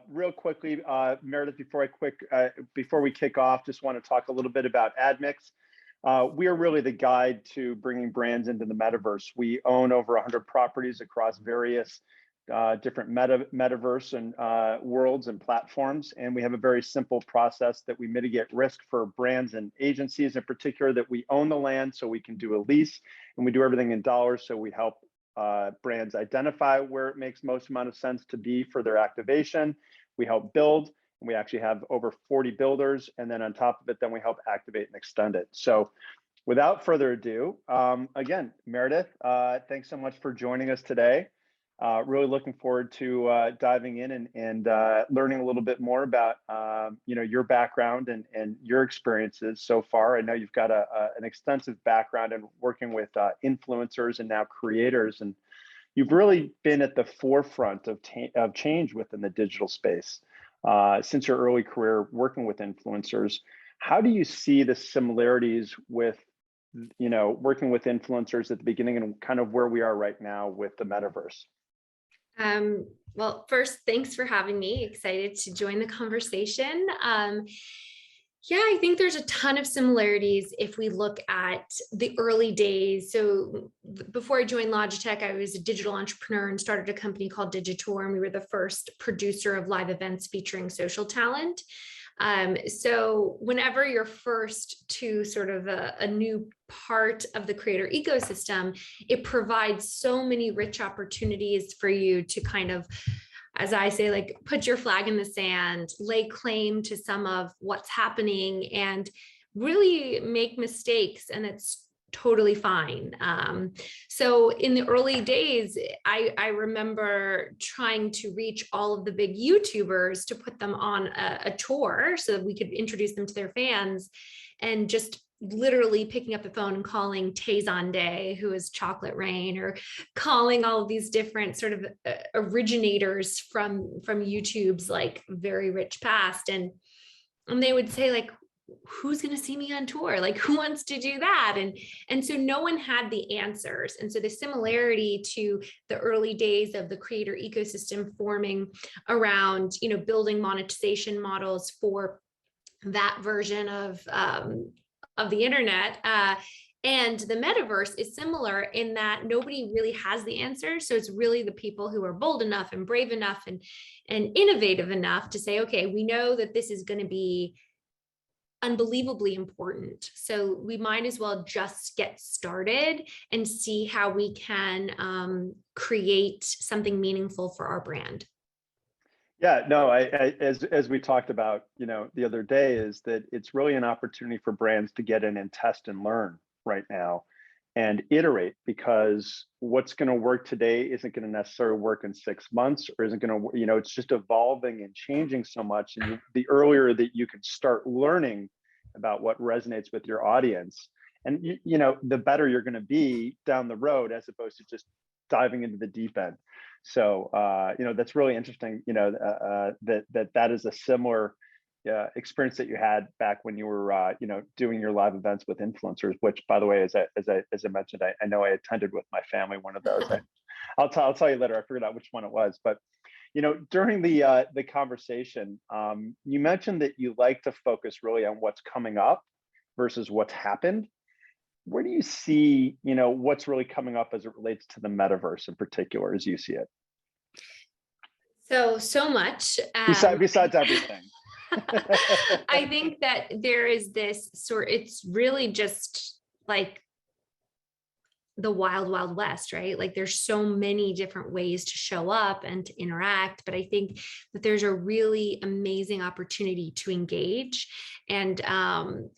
Real quickly, Meredith, before we kick off, just want to talk a little bit about AdMix. We are really the guide to bringing brands into the metaverse. We own over 100 properties across various different metaverse and worlds and platforms. And we have a very simple process that we mitigate risk for brands and agencies in particular, that we own the land so we can do a lease, and we do everything in dollars. So we help brands identify where it makes most amount of sense to be for their activation. We help build, and we actually have over 40 builders. And then on top of it, then we help activate and extend it. So without further ado, again, Meredith, thanks so much for joining us today. Really looking forward to diving in and learning a little bit more about your background and your experiences so far. I know you've got an extensive background in working with influencers and now creators, and you've really been at the forefront of change within the digital space since your early career working with influencers. How do you see the similarities with working with influencers at the beginning and kind of where we are right now with the metaverse? Well, first, thanks for having me. Excited to join the conversation. Yeah, I think there's a ton of similarities if we look at the early days. So before I joined Logitech, I was a digital entrepreneur and started a company called Digitor, and we were the first producer of live events featuring social talent. So whenever you're first to sort of a new part of the creator ecosystem, it provides so many rich opportunities for you to kind of, as I say, like put your flag in the sand, lay claim to some of what's happening and really make mistakes. And it's totally fine. So in the early days, I remember trying to reach all of the big YouTubers to put them on a tour so that we could introduce them to their fans, and just literally picking up the phone and calling Tazon Day, who is Chocolate Rain, or calling all of these different sort of originators from YouTube's like very rich past. And they would say like, who's going to see me on tour? Like, who wants to do that? And so no one had the answers. And so the similarity to the early days of the creator ecosystem forming around, building monetization models for that version of the internet, and the metaverse is similar in that nobody really has the answer. So it's really the people who are bold enough and brave enough and innovative enough to say, okay, we know that this is going to be unbelievably important. So we might as well just get started and see how we can create something meaningful for our brand. Yeah, no, as we talked about, the other day, is that it's really an opportunity for brands to get in and test and learn right now and iterate, because what's going to work today isn't going to necessarily work in 6 months, or isn't going to, it's just evolving and changing so much. And the earlier that you can start learning about what resonates with your audience, and the better you're going to be down the road, as opposed to just diving into the deep end. So that's really interesting. That is a similar experience that you had back when you were doing your live events with influencers. Which, by the way, as I mentioned, I know I attended with my family one of those. I'll tell you later. I figured out which one it was, but. During the conversation, you mentioned that you like to focus really on what's coming up versus what's happened. Where do you see, what's really coming up as it relates to the metaverse in particular, as you see it? So much. Besides everything. I think that there is this it's really just like the wild, wild west, right? Like there's so many different ways to show up and to interact, but I think that there's a really amazing opportunity to engage. And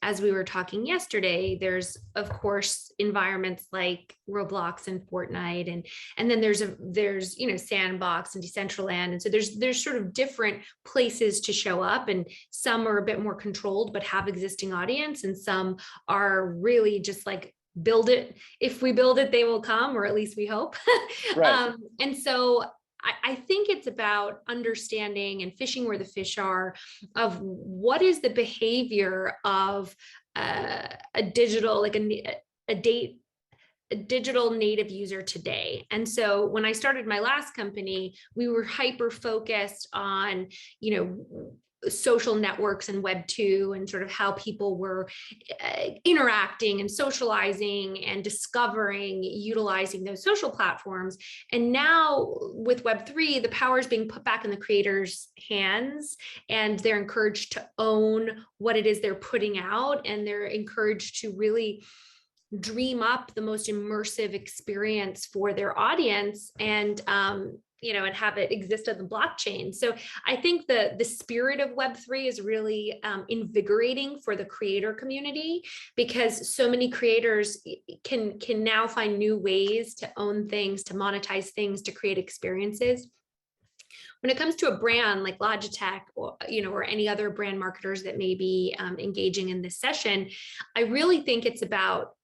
as we were talking yesterday, there's of course environments like Roblox and Fortnite, and then there's Sandbox and Decentraland, and so there's sort of different places to show up, and some are a bit more controlled but have existing audience, and some are really just like build it. If we build it, they will come, or at least we hope. Right. And so I think it's about understanding and fishing where the fish are, of what is the behavior of a digital, like a date a digital native user today. And so when I started my last company, we were hyper focused on, social networks and Web 2 and sort of how people were interacting and socializing and discovering, utilizing those social platforms. And now with Web 3, the power is being put back in the creators' hands, and they're encouraged to own what it is they're putting out, and they're encouraged to really dream up the most immersive experience for their audience, and and have it exist on the blockchain. So I think the spirit of Web3 is really invigorating for the creator community, because so many creators can now find new ways to own things, to monetize things, to create experiences. When it comes to a brand like Logitech, or any other brand marketers that may be engaging in this session, I really think it's about,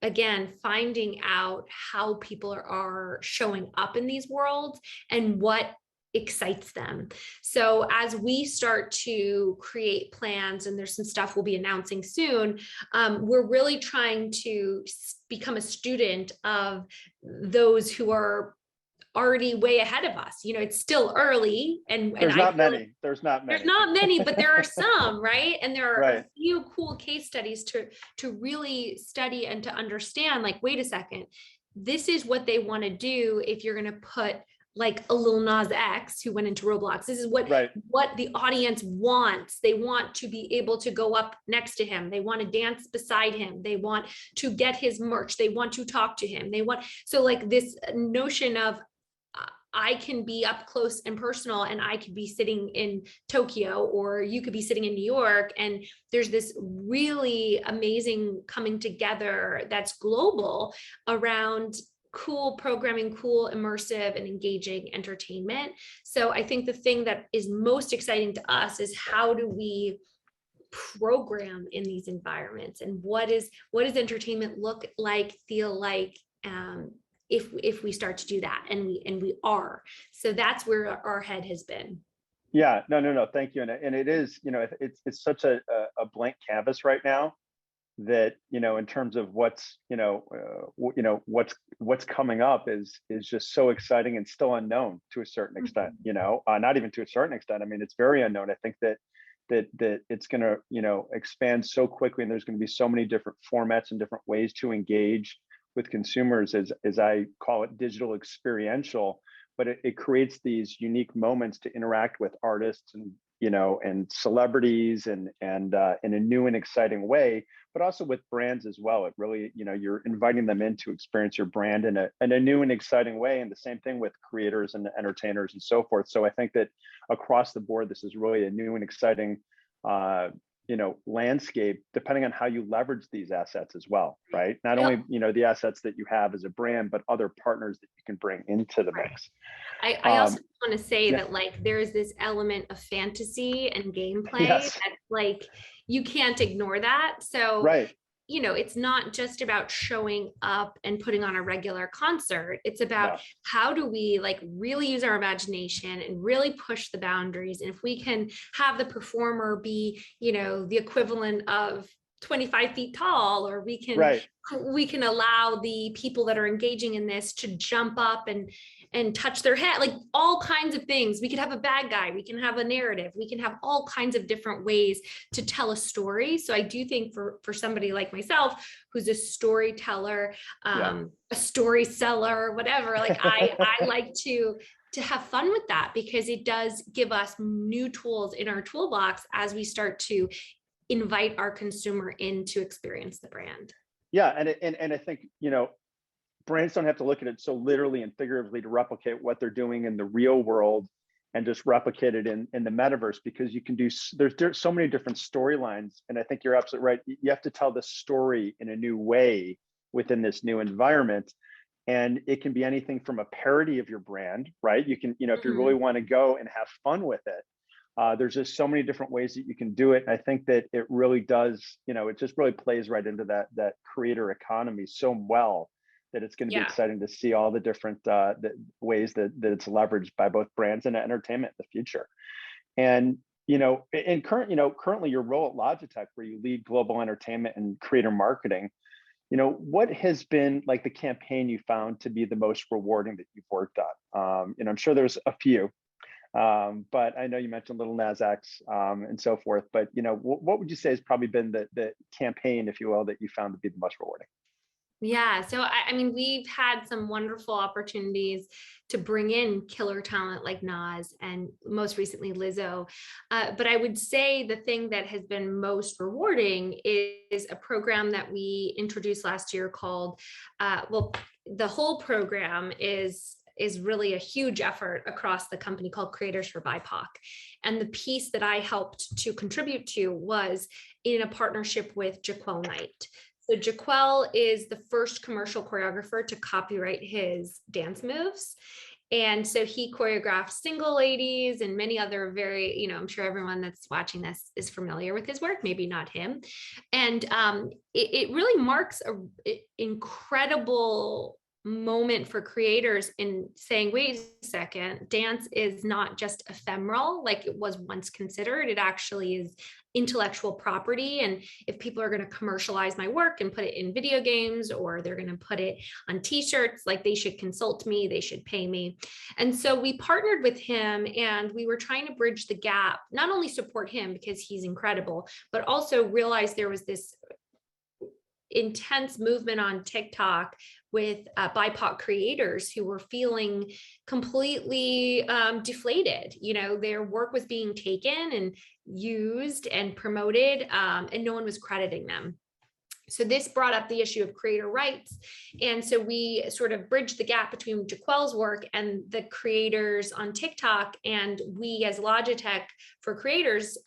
again, finding out how people are showing up in these worlds and what excites them. So as we start to create plans, and there's some stuff we'll be announcing soon, we're really trying to become a student of those who are already way ahead of us. It's still early, and there's not many. There's not many, but there are some, right? And there are right. a few cool case studies to really study and to understand, like, wait a second, this is what they want to do. If you're going to put like a Lil Nas X who went into Roblox, this is what the audience wants. They want to be able to go up next to him. They want to dance beside him. They want to get his merch. They want to talk to him. So like this notion of, I can be up close and personal, and I could be sitting in Tokyo, or you could be sitting in New York. And there's this really amazing coming together that's global around cool programming, cool, immersive, and engaging entertainment. So I think the thing that is most exciting to us is, how do we program in these environments, and what does entertainment look like, feel like, if we start to do that, and we are. So that's where our head has been. Yeah, no, thank you. And it is, it's such a blank canvas right now, that, in terms of what's coming up is just so exciting, and still unknown to a certain extent, not even to a certain extent. I mean, it's very unknown. I think that it's going to, expand so quickly, and there's going to be so many different formats and different ways to engage with consumers, as I call it, digital experiential. But it creates these unique moments to interact with artists and and celebrities, and in a new and exciting way, but also with brands as well. It really, you're inviting them in to experience your brand in a new and exciting way. And the same thing with creators and entertainers and so forth. So I think that across the board, this is really a new and exciting landscape, depending on how you leverage these assets as well, right? Not only, the assets that you have as a brand, but other partners that you can bring into the mix. I also want to say that, like, there's this element of fantasy and gameplay that's like, you can't ignore that. So it's not just about showing up and putting on a regular concert. It's about how do we like really use our imagination and really push the boundaries. And if we can have the performer be, the equivalent of 25 feet tall, or we can allow the people that are engaging in this to jump up and touch their head, like all kinds of things. We could have a bad guy, we can have a narrative, we can have all kinds of different ways to tell a story. So I do think for somebody like myself, who's a storyteller, a story seller, whatever, like I like to have fun with that, because it does give us new tools in our toolbox as we start to invite our consumer in to experience the brand. Yeah, and I think, brands don't have to look at it so literally and figuratively to replicate what they're doing in the real world and just replicate it in the metaverse, because you can do, there's so many different storylines. And I think you're absolutely right. You have to tell the story in a new way within this new environment. And it can be anything from a parody of your brand, right? You can, if you really want to go and have fun with it, there's just so many different ways that you can do it. And I think that it really does, it just really plays right into that creator economy so well, that it's going to be exciting to see all the different ways that it's leveraged by both brands and entertainment in the future. And, currently your role at Logitech, where you lead global entertainment and creator marketing, what has been like the campaign you found to be the most rewarding that you've worked on? I'm sure there's a few, but I know you mentioned Little Nas X and so forth. But what would you say has probably been the campaign, if you will, that you found to be the most rewarding? Yeah, so I mean, we've had some wonderful opportunities to bring in killer talent like Nas and most recently Lizzo. But I would say the thing that has been most rewarding is a program that we introduced last year called, the whole program is really a huge effort across the company called Creators for BIPOC. And the piece that I helped to contribute to was in a partnership with Jaquel Knight. So Jaquel is the first commercial choreographer to copyright his dance moves. And so he choreographed Single Ladies and many other very, I'm sure everyone that's watching this is familiar with his work, maybe not him. And it really marks an incredible moment for creators in saying, wait a second, dance is not just ephemeral like it was once considered. It actually is intellectual property. And if people are going to commercialize my work and put it in video games, or they're going to put it on t-shirts, like they should consult me, they should pay me. And so we partnered with him and we were trying to bridge the gap, not only support him because he's incredible, but also realize there was this intense movement on TikTok with BIPOC creators who were feeling completely deflated. Their work was being taken and used and promoted, and no one was crediting them. So this brought up the issue of creator rights. And so we sort of bridged the gap between Jaquel's work and the creators on TikTok. And we as Logitech for creators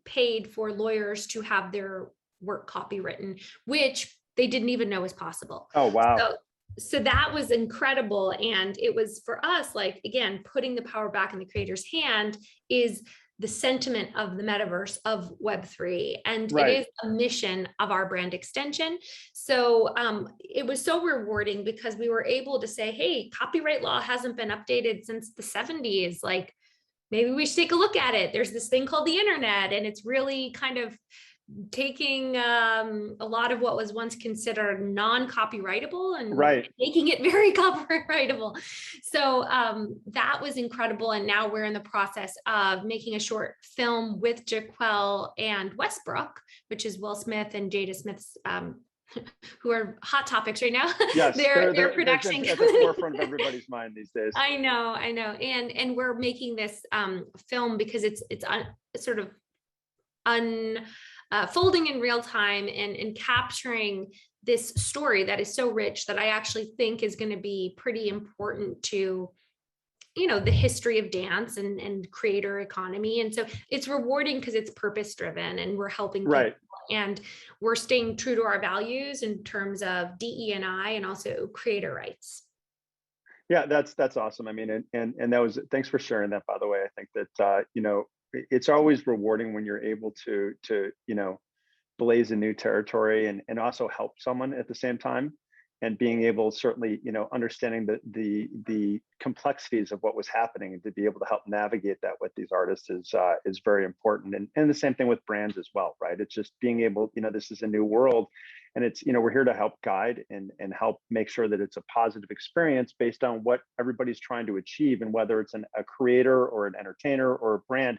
paid for lawyers to have their work copywritten, which they didn't even know was possible. Oh, wow. So that was incredible. And it was for us, like, again, putting the power back in the creator's hand is the sentiment of the metaverse of Web3. And Right. It is a mission of our brand extension. So it was so rewarding because we were able to say, hey, copyright law hasn't been updated since the 70s. Like, maybe we should take a look at it. There's this thing called the internet, and it's really kind of taking a lot of what was once considered non-copyrightable and making it very copyrightable. So that was incredible. And now we're in the process of making a short film with Jaquel and Westbrook, which is Will Smith and Jada Smith's who are hot topics right now. Yes, their production at the forefront of everybody's mind these days. I know. And we're making this film because it's sort of unfolding in real time and capturing this story that is so rich that I actually think is going to be pretty important to, the history of dance and creator economy. And so it's rewarding because it's purpose driven and we're helping people, and we're staying true to our values in terms of DE&I and also creator rights. Yeah, that's awesome. I mean, and that was, thanks for sharing that, by the way. I think that, it's always rewarding when you're able to blaze a new territory and also help someone at the same time, and being able, certainly, understanding the complexities of what was happening, and to be able to help navigate that with these artists is very important. And the same thing with brands as well, right? It's just being able, this is a new world, and it's, we're here to help guide and help make sure that it's a positive experience based on what everybody's trying to achieve. And whether it's a creator or an entertainer or a brand,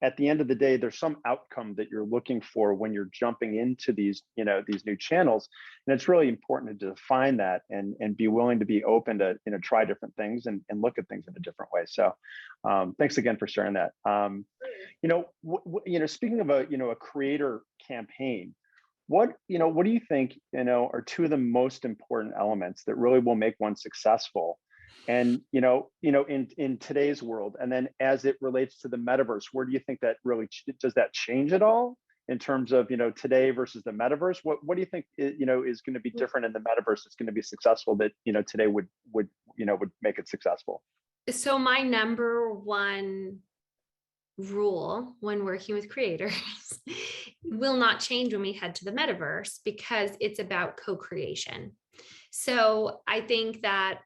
at the end of the day, there's some outcome that you're looking for when you're jumping into these, these new channels. And it's really important to define that and be willing to be open to, try different things and look at things in a different way. So thanks again for sharing that. Speaking of a creator campaign, what do you think, are two of the most important elements that really will make one successful? And, in today's world, and then as it relates to the metaverse, where do you think that really, does that change at all in terms of, today versus the metaverse? What do you think, is going to be different in the metaverse that's going to be successful that, today would make it successful? So my number one rule when working with creators will not change when we head to the metaverse, because it's about co-creation. So I think that,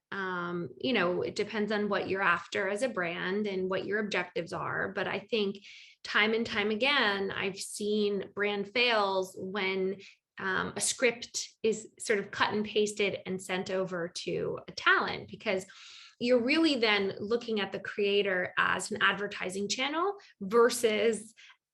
it depends on what you're after as a brand and what your objectives are. But I think time and time again, I've seen brand fails when a script is sort of cut and pasted and sent over to a talent, because you're really then looking at the creator as an advertising channel versus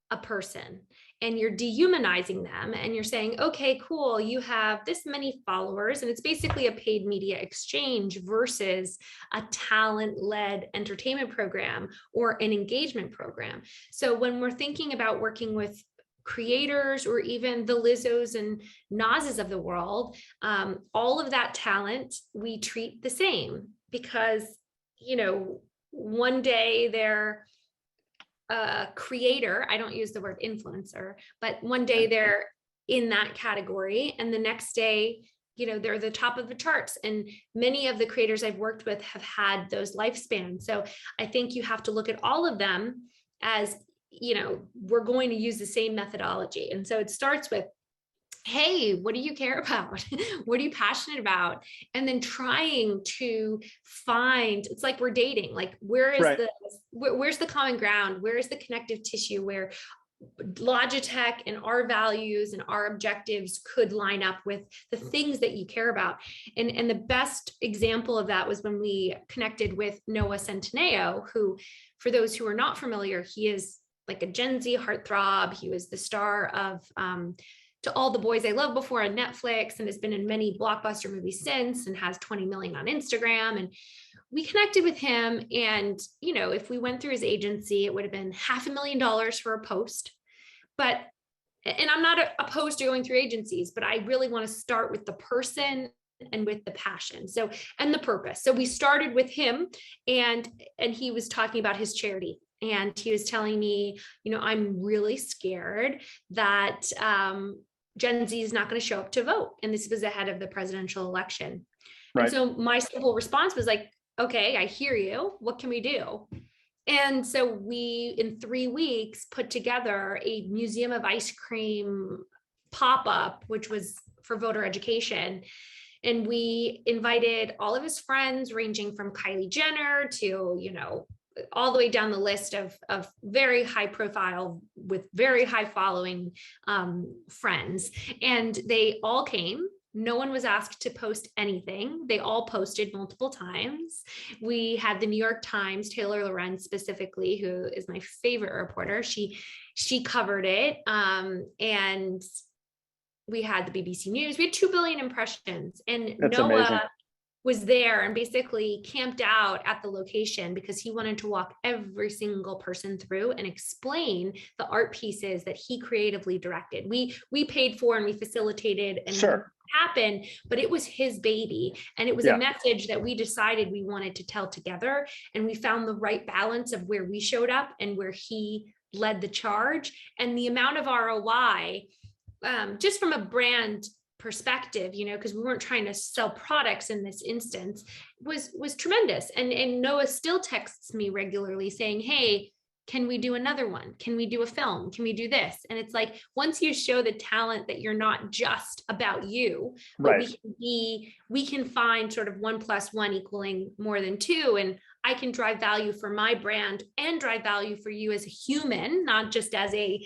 a person. And you're dehumanizing them, and you're saying, okay, cool, you have this many followers, and it's basically a paid media exchange versus a talent-led entertainment program or an engagement program. So when we're thinking about working with creators or even the Lizzos and Nazes of the world, all of that talent we treat the same, because, you know, one day they're a creator, I don't use the word influencer, but one day they're in that category, and the next day, you know, they're the top of the charts. And many of the creators I've worked with have had those lifespans. So I think you have to look at all of them as, you know, we're going to use the same methodology. And so it starts with, hey, what do you care about? What are you passionate about? And then trying to find, it's like we're dating, like where's the common ground? Where is the connective tissue where Logitech and our values and our objectives could line up with the things that you care about? And the best example of that was when we connected with Noah Centineo, who, for those who are not familiar, he is like a Gen Z heartthrob. He was the star of To All the Boys I Loved Before on Netflix, and has been in many blockbuster movies since, and has 20 million on Instagram. And we connected with him, and, you know, if we went through his agency, it would have been $500,000 for a post. But, and I'm not opposed to going through agencies, but I really want to start with the person and with the passion. So, and the purpose. So we started with him, and he was talking about his charity. And he was telling me, you know, I'm really scared that Gen Z is not going to show up to vote. And this was ahead of the presidential election. Right. And so my simple response was like, okay, I hear you. What can we do? And so we, in 3 weeks, put together a Museum of Ice Cream pop-up, which was for voter education. And we invited all of his friends, ranging from Kylie Jenner to, you know, all the way down the list of very high profile with very high following friends. And they all came. No one was asked to post anything. They all posted multiple times. We had the New York Times, Taylor Lorenz specifically, who is my favorite reporter. She covered it. And we had the BBC News. We had 2 billion impressions. And That's Noah amazing. Was there and basically camped out at the location because he wanted to walk every single person through and explain the art pieces that he creatively directed. We paid for and we facilitated and happened, but it was his baby. And it was a message that we decided we wanted to tell together. And we found the right balance of where we showed up and where he led the charge. And the amount of ROI, just from a brand perspective, you know, because we weren't trying to sell products in this instance, was tremendous. And Noah still texts me regularly saying, hey, can we do another one? Can we do a film? Can we do this? And it's like, once you show the talent that you're not just about you, but we can find sort of 1 + 1 equaling more than 2. And I can drive value for my brand and drive value for you as a human, not just as a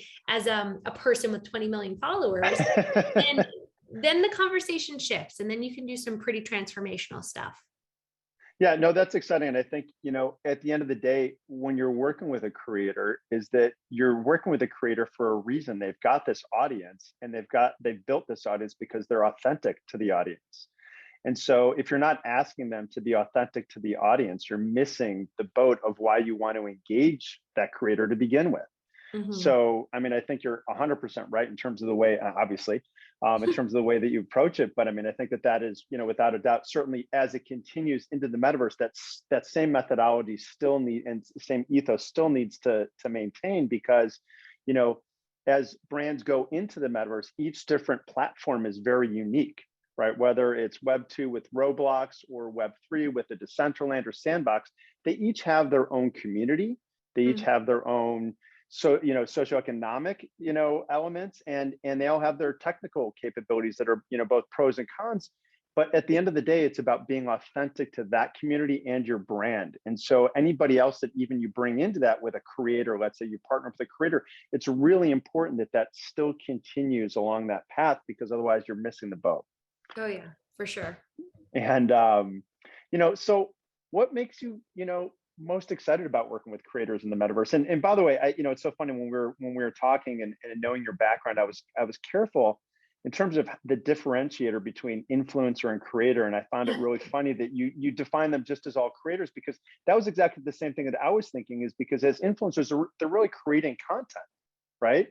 person with 20 million followers. And then the conversation shifts, and then you can do some pretty transformational stuff. Yeah, no, that's exciting. And I think, you know, at the end of the day, when you're working with a creator, is that you're working with a creator for a reason. They've got this audience, and they've built this audience because they're authentic to the audience. And so if you're not asking them to be authentic to the audience, you're missing the boat of why you want to engage that creator to begin with. Mm-hmm. So, I mean, I think you're 100% right in terms of the way, obviously, in terms of the way that you approach it. But I mean, I think that is, you know, without a doubt, certainly as it continues into the metaverse, that same methodology and same ethos still needs to maintain, because, you know, as brands go into the metaverse, each different platform is very unique, right? Whether it's Web 2 with Roblox or Web 3 with the Decentraland or Sandbox, they each have their own community. They each have their own, so, you know, socioeconomic, you know, elements, and they all have their technical capabilities that are, you know, both pros and cons. But at the end of the day, it's about being authentic to that community and your brand. And so anybody else that even you bring into that with a creator, let's say you partner with a creator, it's really important that that still continues along that path, because otherwise you're missing the boat. Oh yeah, for sure. And, so what makes you, most excited about working with creators in the metaverse? And by the way, it's so funny when we were talking and knowing your background, I was careful in terms of the differentiator between influencer and creator. And I found it really funny that you define them just as all creators, because that was exactly the same thing that I was thinking, is because as influencers, they're really creating content, right?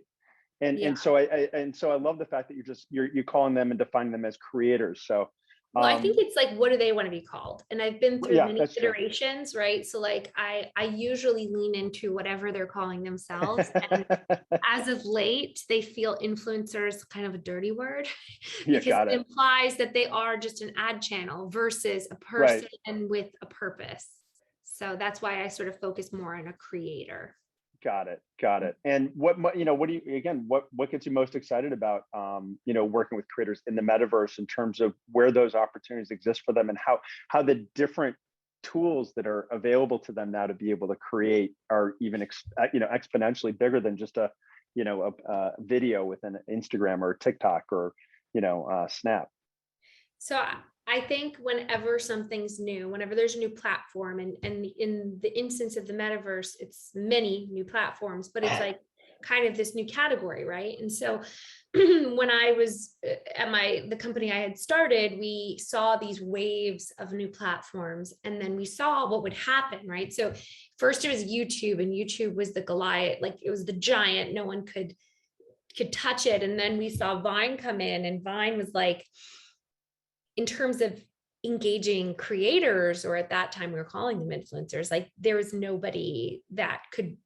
And so I love the fact that you're calling them and defining them as creators. So Well, I think it's like, what do they want to be called? And I've been through many iterations, right? So like I usually lean into whatever they're calling themselves. And as of late, they feel influencers kind of a dirty word because it implies that they are just an ad channel versus a person with a purpose. So that's why I sort of focus more on a creator. Got it. And what do you, again, what gets you most excited about, working with creators in the metaverse in terms of where those opportunities exist for them, and how the different tools that are available to them now to be able to create are even, exponentially bigger than just a video within Instagram or TikTok or, Snap. So I think whenever something's new, whenever there's a new platform, and in the instance of the metaverse, it's many new platforms, but it's like kind of this new category, right? And so when I was at the company I had started, we saw these waves of new platforms, and then we saw what would happen, right? So first it was YouTube, and YouTube was the Goliath, like it was the giant, no one could touch it. And then we saw Vine come in, and Vine was like, in terms of engaging creators, or at that time we were calling them influencers, like there was nobody that could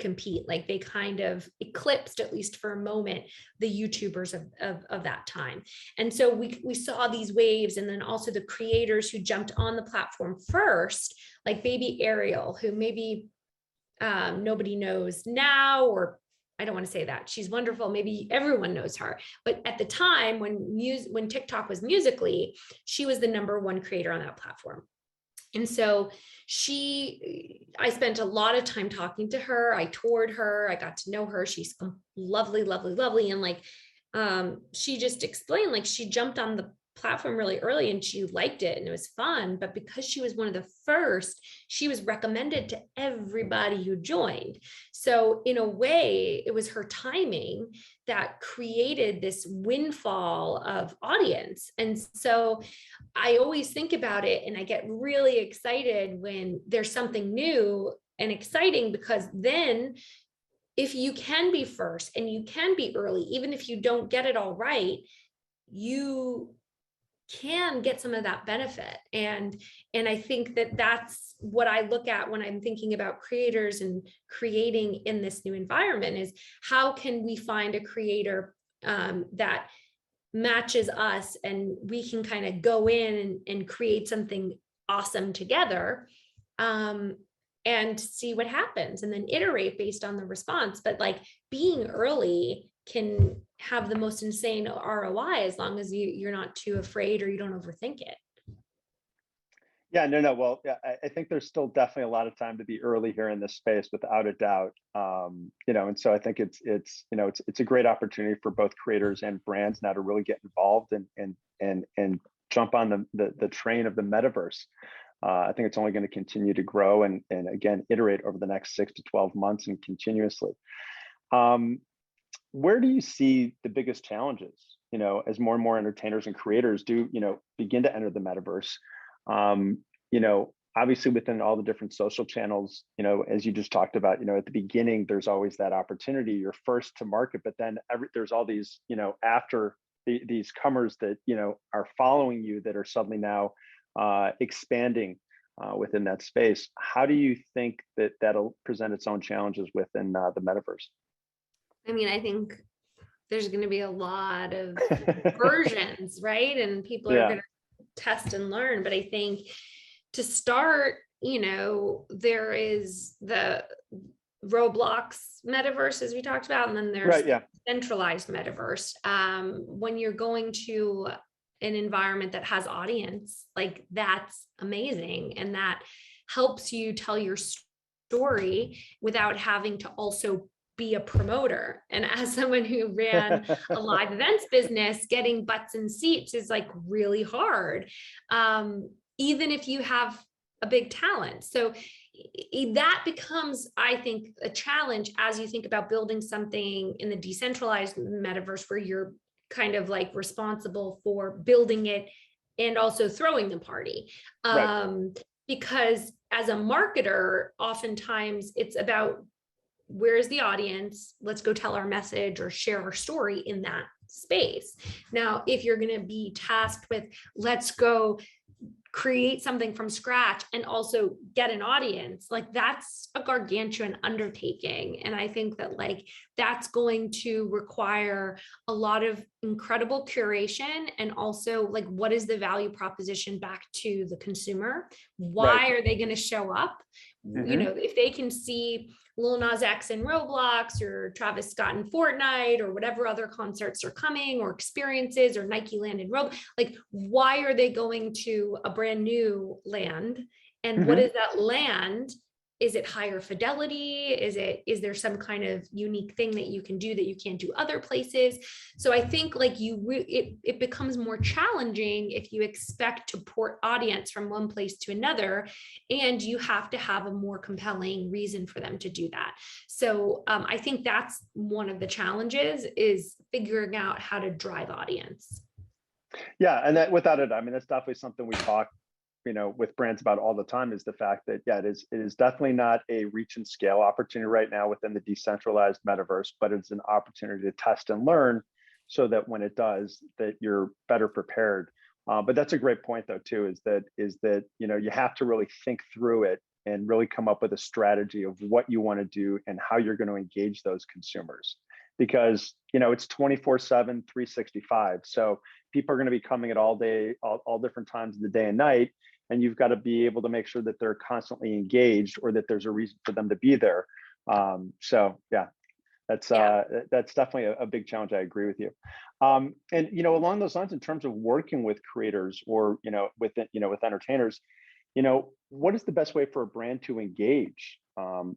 compete. Like they kind of eclipsed, at least for a moment, the YouTubers of that time. And so we saw these waves, and then also the creators who jumped on the platform first, like baby Ariel, who maybe nobody knows now, or I don't want to say that. She's wonderful. Maybe everyone knows her. But at the time when TikTok was Musical.ly, she was the #1 creator on that platform. And so I spent a lot of time talking to her. I toured her. I got to know her. She's lovely, lovely, lovely. And like, she just explained, like she jumped on the platform really early and she liked it and it was fun, but because she was one of the first, she was recommended to everybody who joined. So in a way, it was her timing that created this windfall of audience. And so I always think about it, and I get really excited when there's something new and exciting, because then if you can be first and you can be early, even if you don't get it all right, you can get some of that benefit. And I think that that's what I look at when I'm thinking about creators and creating in this new environment, is how can we find a creator that matches us, and we can kind of go in and create something awesome together, and see what happens, and then iterate based on the response. But like being early can have the most insane ROI, as long as you're not too afraid or you don't overthink it. Yeah, no. Well, yeah, I think there's still definitely a lot of time to be early here in this space, without a doubt. And so I think it's a great opportunity for both creators and brands now to really get involved and jump on the train of the metaverse. I think it's only going to continue to grow and again iterate over the next 6 to 12 months and continuously. Where do you see the biggest challenges, as more and more entertainers and creators do, begin to enter the metaverse? Obviously within all the different social channels, as you just talked about, at the beginning, there's always that opportunity, you're first to market, but then there's all these, after these comers that, are following you, that are suddenly now expanding within that space. How do you think that that'll present its own challenges within the metaverse? I mean, I think there's going to be a lot of versions, right? And people are going to test and learn. But I think to start, there is the Roblox metaverse, as we talked about, and then there's centralized metaverse. When you're going to an environment that has audience, like that's amazing. And that helps you tell your story without having to also be a promoter. And as someone who ran a live events business, getting butts and seats is like really hard, even if you have a big talent. So that becomes, I think, a challenge as you think about building something in the decentralized metaverse where you're kind of like responsible for building it and also throwing the party. Right. Because as a marketer, oftentimes it's about where's the audience? Let's go tell our message or share our story in that space. Now, if you're going to be tasked with, let's go create something from scratch and also get an audience, like that's a gargantuan undertaking. And I think that like that's going to require a lot of incredible curation, and also like what is the value proposition back to the consumer? Why are they going to show up? You know, if they can see Lil Nas X in Roblox or Travis Scott in Fortnite or whatever other concerts are coming or experiences or Nike Land in Roblox, like why are they going to a brand new land? And what is that land? Is it higher fidelity? Is there some kind of unique thing that you can do that you can't do other places? So I think like it becomes more challenging if you expect to port audience from one place to another, and you have to have a more compelling reason for them to do that. So I think that's one of the challenges, is figuring out how to drive audience. Yeah, and that without it, I mean, that's definitely something we talk, with brands about all the time, is the fact that, yeah, it is definitely not a reach and scale opportunity right now within the decentralized metaverse, but it's an opportunity to test and learn so that when it does, that you're better prepared. But that's a great point though, too, is that, you have to really think through it and really come up with a strategy of what you want to do and how you're going to engage those consumers. Because, it's 24/7, 365. So people are going to be coming at all day, all different times of the day and night. And you've got to be able to make sure that they're constantly engaged, or that there's a reason for them to be there. So yeah, that's definitely a big challenge. I agree with you. And along those lines, in terms of working with creators or with entertainers, what is the best way for a brand to engage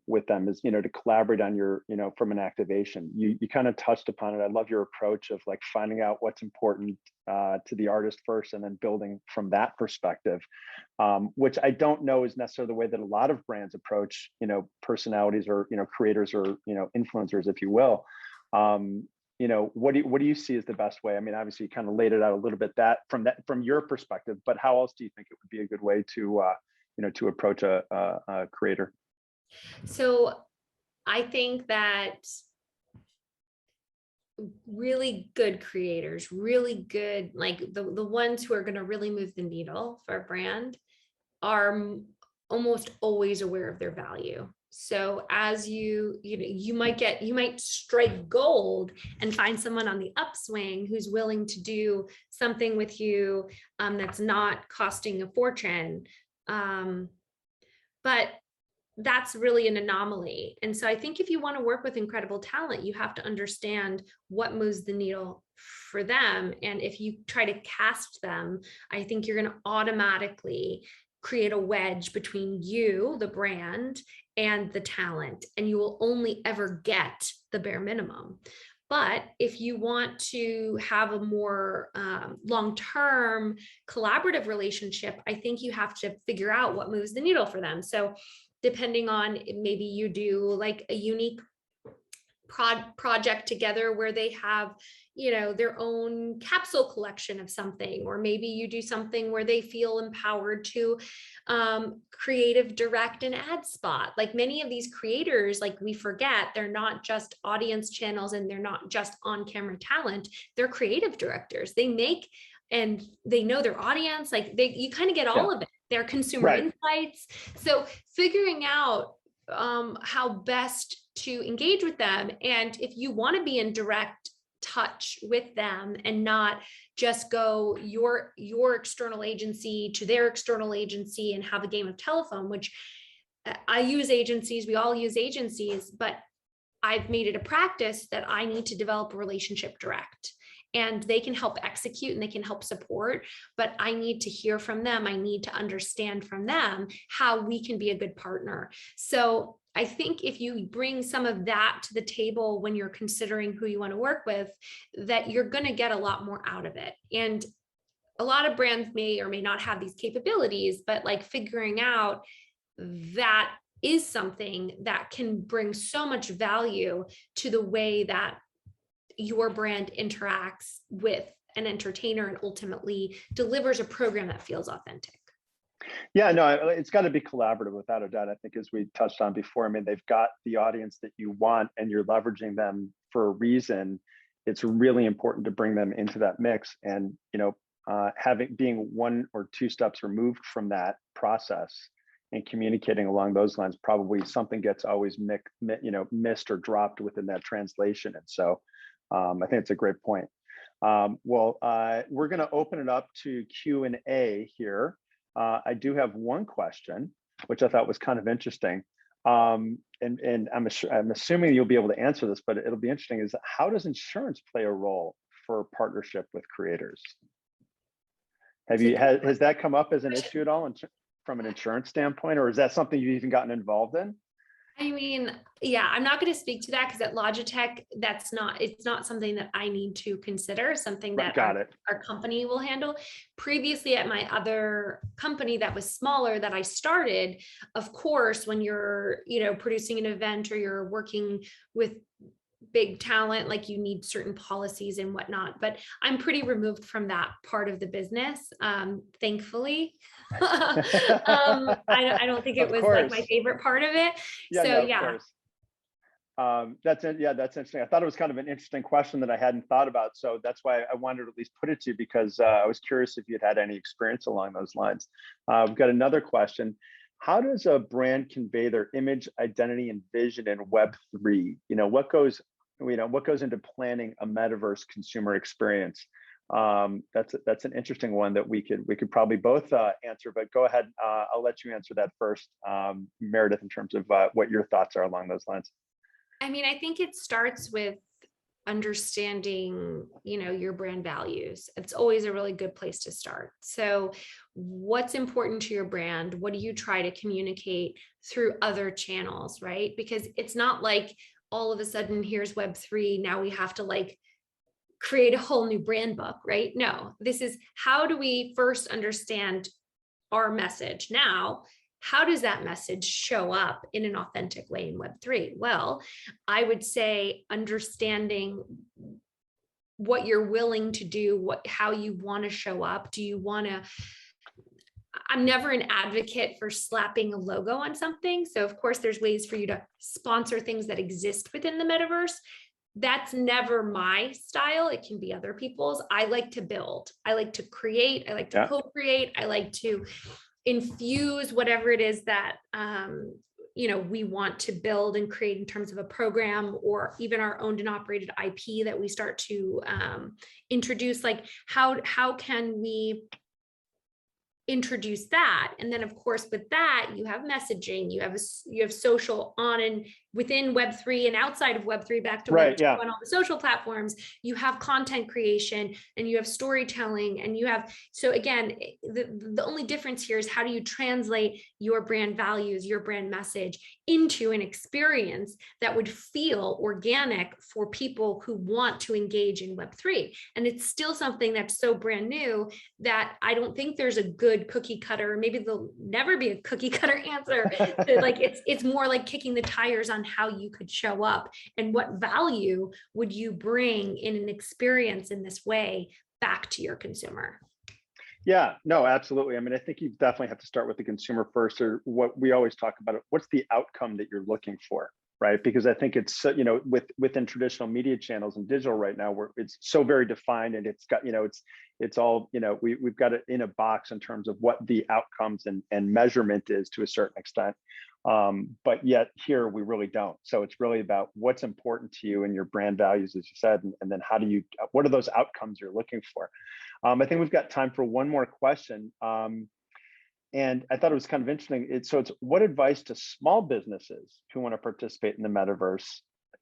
with them? Is to collaborate on your from an activation. You kind of touched upon it. I love your approach of like finding out what's important to the artist first, and then building from that perspective, which I don't know is necessarily the way that a lot of brands approach personalities or creators or influencers, if you will. What do you see as the best way? I mean, obviously you kind of laid it out a little bit from your perspective, but how else do you think it would be a good way to to approach a creator? So I think that really good creators, really good, like the ones who are going to really move the needle for a brand, are almost always aware of their value. So as you might strike gold and find someone on the upswing who's willing to do something with you that's not costing a fortune. But that's really an anomaly. And so I think if you want to work with incredible talent, you have to understand what moves the needle for them. And if you try to cast them, I think you're going to automatically create a wedge between you, the brand, and the talent, and you will only ever get the bare minimum. But if you want to have a more long-term collaborative relationship, I think you have to figure out what moves the needle for them. So depending on, maybe you do like a unique project together where they have, their own capsule collection of something, or maybe you do something where they feel empowered to creative direct an ad spot. Like many of these creators, like we forget, they're not just audience channels and they're not just on camera talent, they're creative directors. They make, and they know their audience, like you kind of get all of it. Their consumer insights. So figuring out how best to engage with them. And if you want to be in direct touch with them and not just go your external agency to their external agency and have a game of telephone, which I use agencies, we all use agencies, but I've made it a practice that I need to develop a relationship direct. and they can help execute and they can help support, but I need to hear from them. I need to understand from them how we can be a good partner. So I think if you bring some of that to the table when you're considering who you want to work with, that you're going to get a lot more out of it. And a lot of brands may or may not have these capabilities, but like figuring out that is something that can bring so much value to the way that your brand interacts with an entertainer and ultimately delivers a program that feels authentic. Yeah, no, it's got to be collaborative without a doubt. I think as we touched on before, I mean, they've got the audience that you want and you're leveraging them for a reason. It's really important to bring them into that mix. And, being one or two steps removed from that process and communicating along those lines, probably something gets always missed or dropped within that translation. And so I think it's a great point. We're going to open it up to Q&A here. I do have one question, which I thought was kind of interesting. And I'm assuming you'll be able to answer this, but it'll be interesting, is how does insurance play a role for partnership with creators? Has that come up as an issue at all from an insurance standpoint, or is that something you've even gotten involved in? I mean, yeah, I'm not going to speak to that because at Logitech, it's not something that I need to consider, something that our company will handle. Previously at my other company that was smaller that I started, of course, when you're, producing an event or you're working with big talent, like you need certain policies and whatnot, but I'm pretty removed from that part of the business. Thankfully, I don't think it was like my favorite part of it. Yeah, so no, yeah. That's interesting. I thought it was kind of an interesting question that I hadn't thought about. So that's why I wanted to at least put it to you, because I was curious if you'd had any experience along those lines. We've got another question. How does a brand convey their image, identity, and vision in Web3? What goes into planning a metaverse consumer experience? That's an interesting one that we could probably both answer. But go ahead, I'll let you answer that first, Meridith, in terms of what your thoughts are along those lines. I mean, I think it starts with understanding, your brand values. It's always a really good place to start. So what's important to your brand? What do you try to communicate through other channels, right? Because it's not like all of a sudden here's Web3, now we have to create a whole new brand book, right? No, this is how do we first understand our message? Now, how does that message show up in an authentic way in Web3? Well, I would say understanding what you're willing to do, how you want to show up. Do you want to, I'm never an advocate for slapping a logo on something. So of course there's ways for you to sponsor things that exist within the metaverse. That's never my style. It can be other people's. I like to build. I like to create. I like to co-create. I like to infuse whatever it is that we want to build and create in terms of a program, or even our owned and operated IP that we start to introduce. Like how can we introduce that? And then of course with that you have messaging, you have social on and within Web3 and outside of Web3 back to Web2 on all the social platforms. You have content creation and you have storytelling and you have, so again, the only difference here is how do you translate your brand values, your brand message into an experience that would feel organic for people who want to engage in Web3. And it's still something that's so brand new that I don't think there's a good cookie cutter, maybe there'll never be a cookie cutter answer to it's more like kicking the tires on how you could show up and what value would you bring in an experience in this way back to your consumer. Yeah, no, absolutely. I mean, I think you definitely have to start with the consumer first, or what we always talk about, what's the outcome that you're looking for, right? Because I think it's, within traditional media channels and digital right now, where it's so very defined and it's got, it's all, we've got it in a box in terms of what the outcomes and measurement is to a certain extent. But yet here we really don't. So it's really about what's important to you and your brand values, as you said, and then what are those outcomes you're looking for? I think we've got time for one more question. And I thought it was kind of interesting. It's what advice to small businesses who want to participate in the metaverse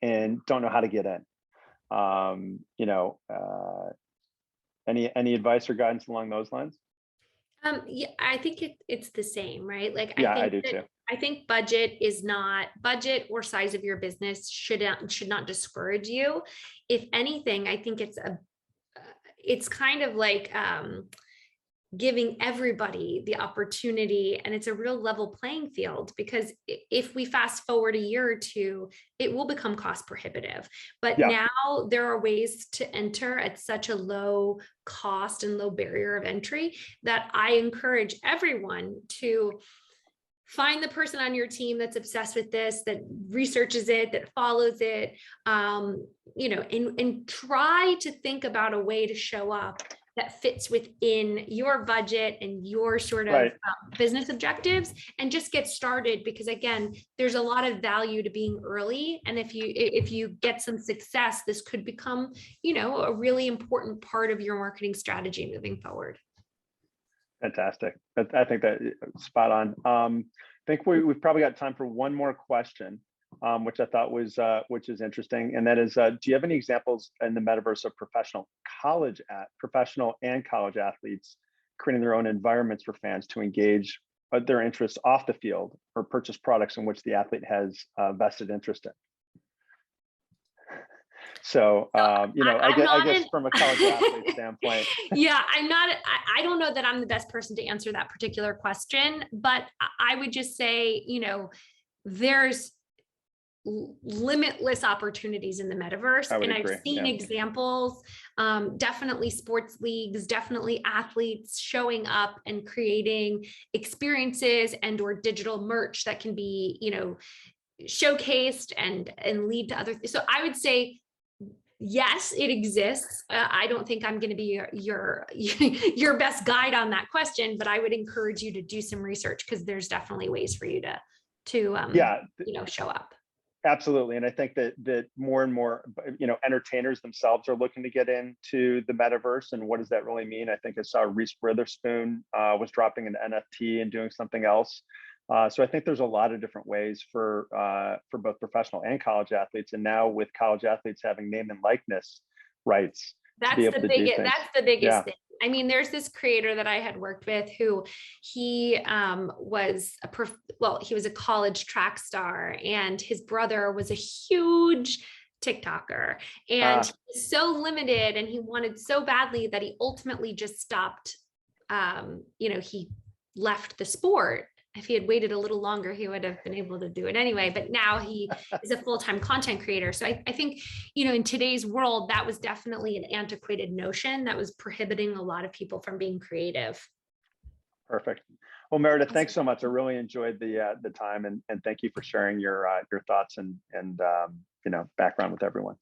and don't know how to get in? You know, any advice or guidance along those lines? Yeah, I think it's the same, right? Like, Yeah, I do too. I think budget or size of your business should not discourage you. If anything, I think it's kind of like giving everybody the opportunity, and it's a real level playing field, because if we fast forward a year or two, it will become cost prohibitive. But Yeah. now there are ways to enter at such a low cost and low barrier of entry that I encourage everyone to find the person on your team that's obsessed with this, that researches it, that follows it, you know, and try to think about a way to show up that fits within your budget and your sort of Right. business objectives, and just get started. Because again, there's a lot of value to being early. And if you get some success, this could become, you know, a really important part of your marketing strategy moving forward. Fantastic. I think that spot on. I think we've probably got time for one more question, which I thought was which is interesting, and that is, do you have any examples in the metaverse of professional and college athletes creating their own environments for fans to engage their interests off the field or purchase products in which the athlete has vested interest in? So, you know, I guess from a college athlete standpoint. Yeah, I don't know that I'm the best person to answer that particular question, but I would just say, you know, there's limitless opportunities in the metaverse. And agree. I've seen examples, definitely sports leagues, definitely athletes showing up and creating experiences and or digital merch that can be, you know, showcased and lead to other things. So I would say, yes, it exists. I don't think I'm going to be your best guide on that question, but I would encourage you to do some research, because there's definitely ways for you to you know, show up. Absolutely. And I think that more and more, you know, entertainers themselves are looking to get into the metaverse. And what does that really mean? I think I saw Reese Witherspoon was dropping an NFT and doing something else. So I think there's a lot of different ways for both professional and college athletes. And now with college athletes having name and likeness rights, that's the biggest thing. I mean, there's this creator that I had worked with who he was he was a college track star, and his brother was a huge TikToker, and he was so limited, and he wanted so badly that he ultimately just stopped. You know, he left the sport. If he had waited a little longer, he would have been able to do it anyway. But now he is a full-time content creator. So I think, you know, in today's world, that was definitely an antiquated notion that was prohibiting a lot of people from being creative. Perfect. Well, Meridith, thanks so much. I really enjoyed the time, and thank you for sharing your thoughts and you know, background with everyone.